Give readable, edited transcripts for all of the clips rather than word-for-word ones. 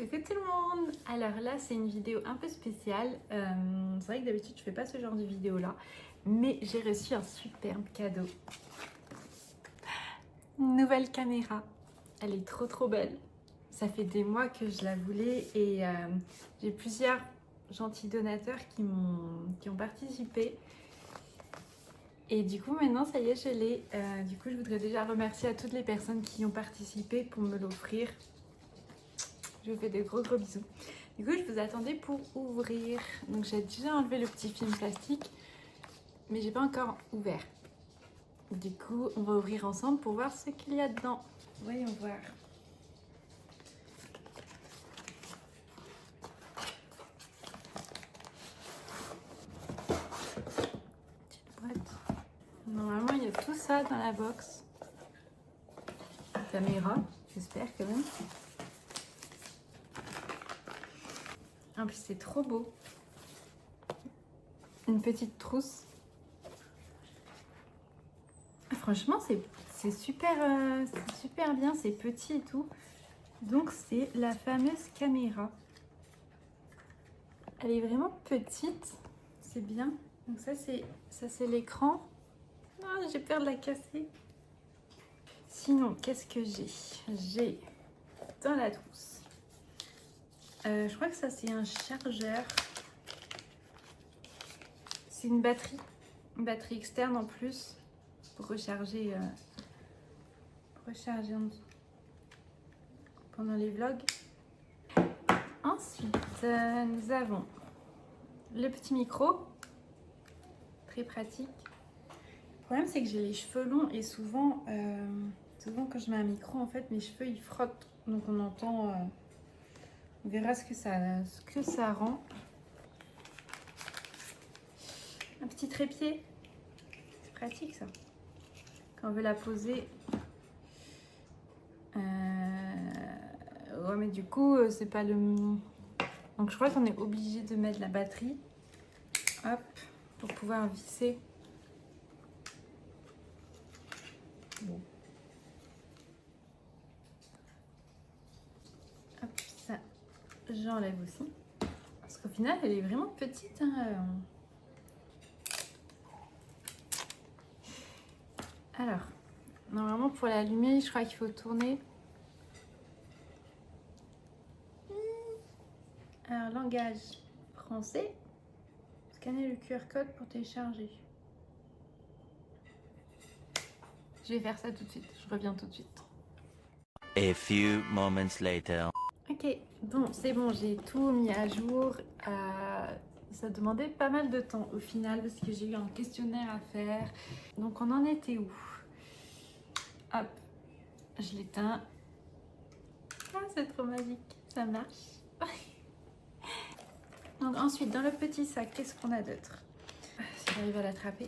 Coucou tout le monde! Alors là c'est une vidéo un peu spéciale, c'est vrai que d'habitude je fais pas ce genre de vidéo là, mais j'ai reçu un superbe cadeau. Une nouvelle caméra, elle est trop belle, ça fait des mois que je la voulais et j'ai plusieurs gentils donateurs qui ont participé. Et du coup maintenant ça y est je l'ai, du coup je voudrais déjà remercier à toutes les personnes qui ont participé pour me l'offrir. Je vous fais de gros bisous. Du coup, je vous attendais pour ouvrir. Donc, j'ai déjà enlevé le petit film plastique, mais j'ai pas encore ouvert. Du coup, on va ouvrir ensemble pour voir ce qu'il y a dedans. Voyons voir. Petite boîte. Normalement, il y a tout ça dans la box. Caméra, j'espère quand même. En plus, c'est trop beau. Une petite trousse. Franchement, c'est super bien, c'est petit et tout. Donc, c'est la fameuse caméra. Elle est vraiment petite, c'est bien. Donc ça c'est l'écran. Ah, j'ai peur de la casser. Sinon, qu'est-ce que j'ai? J'ai dans la trousse. Je crois que ça c'est un chargeur. C'est une batterie externe en plus pour recharger, pendant les vlogs. Ensuite, nous avons le petit micro, très pratique. Le problème c'est que j'ai les cheveux longs et souvent quand je mets un micro en fait mes cheveux ils frottent, donc on entend, on verra ce que ça rend. Un petit trépied, c'est pratique ça quand on veut la poser. Ouais mais du coup c'est pas le... Donc je crois qu'on est obligé de mettre la batterie, hop, pour pouvoir visser. Bon. Hop, ça j'enlève aussi. Parce qu'au final elle est vraiment petite, hein. Alors, normalement pour l'allumer, je crois qu'il faut tourner. Alors, langage français. Scanner le QR code pour télécharger. Je vais faire ça tout de suite. Je reviens tout de suite. A few moments later. Ok, bon, c'est bon, j'ai tout mis à jour. Ça demandait pas mal de temps au final parce que j'ai eu un questionnaire à faire. Donc, on en était où? Hop, je l'éteins. Ah, c'est trop magique, ça marche. Donc ensuite, dans le petit sac, qu'est-ce qu'on a d'autre? Si j'arrive à l'attraper.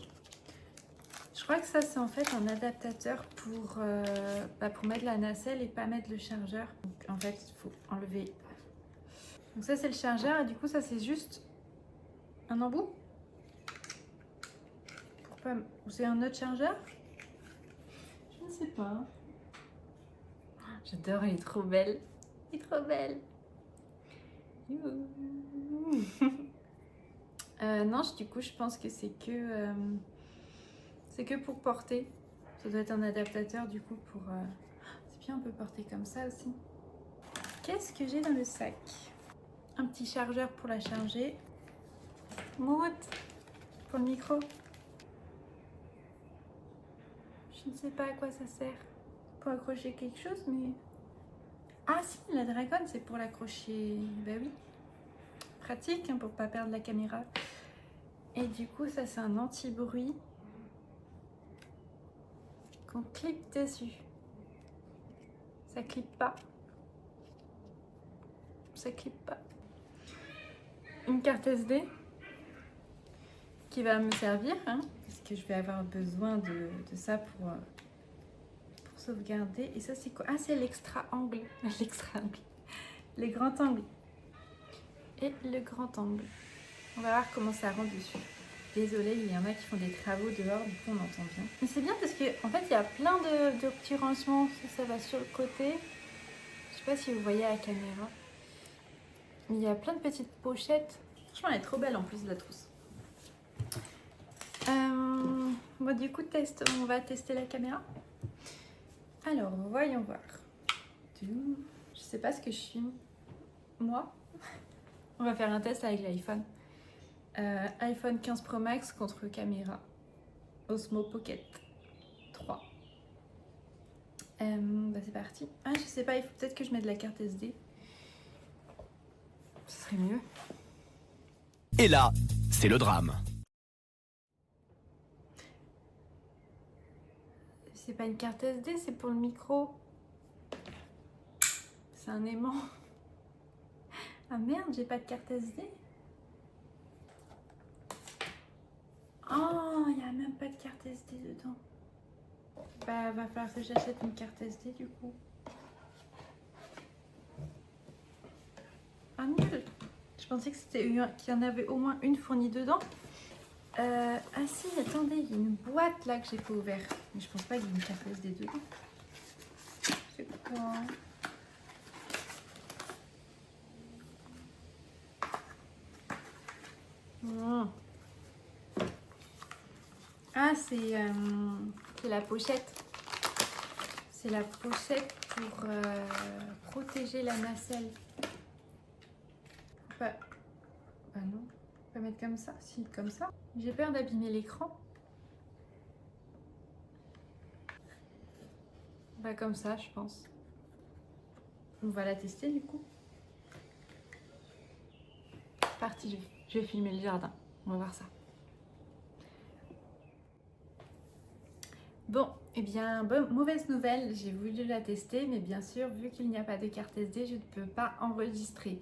Je crois que ça, c'est en fait un adaptateur pour mettre la nacelle et pas mettre le chargeur. Donc en fait, il faut enlever. Donc ça, c'est le chargeur et du coup, ça, c'est juste un embout. Pour pas... C'est un autre chargeur? Je ne sais pas. J'adore, elle est trop belle. Elle est trop belle. Non, du coup, je pense que c'est que pour porter. Ça doit être un adaptateur du coup pour... C'est bien, on peut porter comme ça aussi. Qu'est-ce que j'ai dans le sac? Un petit chargeur pour la charger. Moumoute pour le micro. Je ne sais pas à quoi ça sert. Pour accrocher quelque chose, mais... Ah si, la dragonne, c'est pour l'accrocher. Bah oui. Pratique hein, pour pas perdre la caméra. Et du coup, ça c'est un anti-bruit qu'on clique dessus. Ça clique pas. Ça clique pas. Une carte SD qui va me servir, hein, parce que je vais avoir besoin de ça pour sauvegarder. Et ça c'est quoi? Ah, c'est l'extra angle. L'extra angle. Les grands angles. Et le grand angle. On va voir comment ça rend dessus. Désolée, il y en a qui font des travaux dehors, du coup on entend bien. Mais c'est bien parce qu'en fait il y a plein de petits rangements. Ça va sur le côté. Je sais pas si vous voyez à la caméra. Il y a plein de petites pochettes. Franchement, elle est trop belle en plus, la trousse. Bon, du coup, on va tester la caméra. Alors, voyons voir. Je sais pas ce que je filme. Moi, on va faire un test avec l'iPhone. iPhone 15 Pro Max contre caméra Osmo Pocket 3. Bah c'est parti. Ah, je sais pas, il faut peut-être que je mette de la carte SD. Ce serait mieux. Et là, c'est le drame. C'est pas une carte SD, c'est pour le micro. C'est un aimant. Ah merde, j'ai pas de carte SD. Oh, il n'y a même pas de carte SD dedans. Bah, va falloir que j'achète une carte SD du coup. Ah nul. Je pensais que qu'il y en avait au moins une fournie dedans. Ah si, attendez, il y a une boîte là que j'ai pas ouverte. Mais je pense pas qu'il y ait une carte SD dedans. C'est quoi? Mmh. Ah, c'est la pochette. C'est la pochette pour protéger la nacelle. Bah non, on va mettre comme ça. Si, comme ça. J'ai peur d'abîmer l'écran. Bah comme ça, je pense. On va la tester du coup. C'est parti, je vais filmer le jardin. On va voir ça. Bon, eh bien, mauvaise nouvelle, j'ai voulu la tester, mais bien sûr, vu qu'il n'y a pas de carte SD, je ne peux pas enregistrer.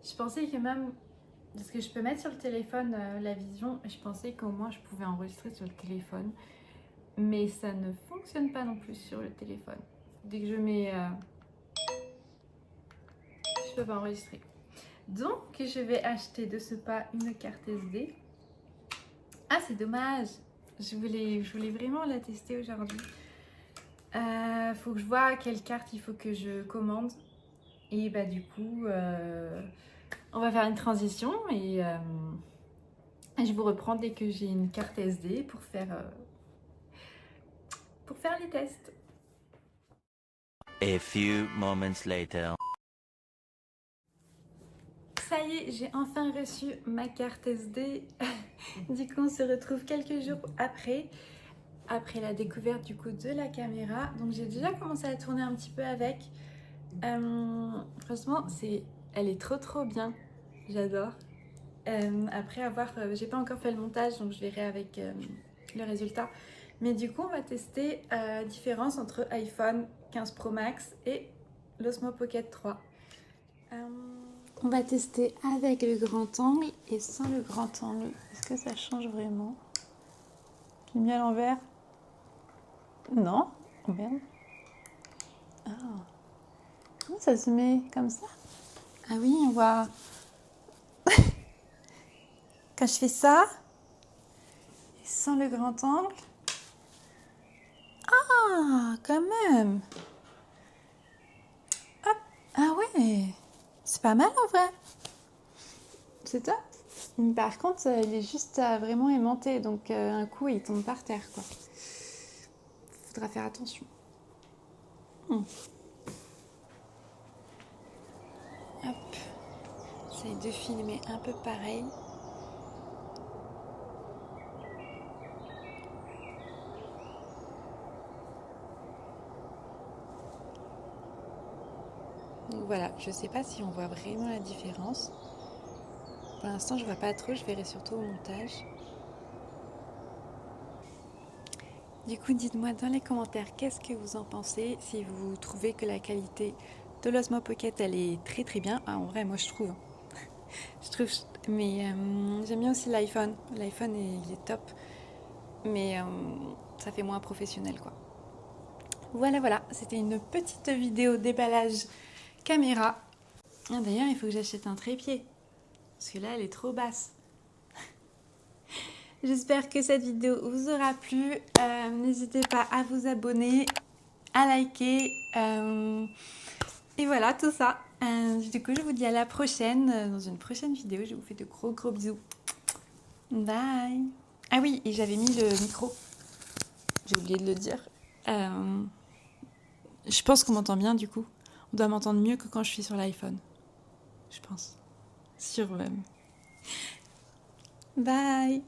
Je pensais que même, parce que je peux mettre sur le téléphone la vision, je pensais qu'au moins je pouvais enregistrer sur le téléphone, mais ça ne fonctionne pas non plus sur le téléphone. Dès que je mets... je peux pas enregistrer. Donc, je vais acheter de ce pas une carte SD. Ah, c'est dommage! Je voulais vraiment la tester aujourd'hui. Faut que je vois quelle carte il faut que je commande. Et bah du coup, on va faire une transition et je vous reprends dès que j'ai une carte SD pour faire les tests. A few moments later. Ça y est, j'ai enfin reçu ma carte SD. Du coup, on se retrouve quelques jours après la découverte du coup de la caméra. Donc j'ai déjà commencé à tourner un petit peu avec. Franchement, elle est trop bien. J'adore. Après avoir, j'ai pas encore fait le montage, donc je verrai avec le résultat. Mais du coup, on va tester la différence entre iPhone 15 Pro Max et l'Osmo Pocket 3. On va tester avec le grand angle et sans le grand angle. Est-ce que ça change vraiment? J'ai mis à l'envers. Non, merde. Ah. Comment ça se met comme ça? Ah oui, on voit. Quand je fais ça, et sans le grand angle. Ah, quand même. Hop. Ah ouais, c'est pas mal en vrai. C'est top. Par contre, il est juste vraiment aimanté, donc un coup, il tombe par terre, quoi. Faudra faire attention. Hop. J'essaie de filmer un peu pareil. Donc voilà, je sais pas si on voit vraiment la différence. Pour l'instant, je vois pas trop, je verrai surtout au montage. Du coup, dites-moi dans les commentaires qu'est-ce que vous en pensez, si vous trouvez que la qualité de l'Osmo Pocket, elle est très bien. Ah, en vrai, moi je trouve. Mais j'aime bien aussi l'iPhone. L'iPhone, il est top, mais ça fait moins professionnel, quoi. Voilà, c'était une petite vidéo déballage caméra. Ah, d'ailleurs, il faut que j'achète un trépied, parce que là, elle est trop basse. J'espère que cette vidéo vous aura plu. N'hésitez pas à vous abonner, à liker. Et voilà, tout ça. Du coup, je vous dis à la prochaine, dans une prochaine vidéo. Je vous fais de gros gros bisous. Bye. Ah oui, et j'avais mis le micro. J'ai oublié de le dire. Je pense qu'on m'entend bien du coup. On doit m'entendre mieux que quand je suis sur l'iPhone. Je pense. Sûr même. Bye.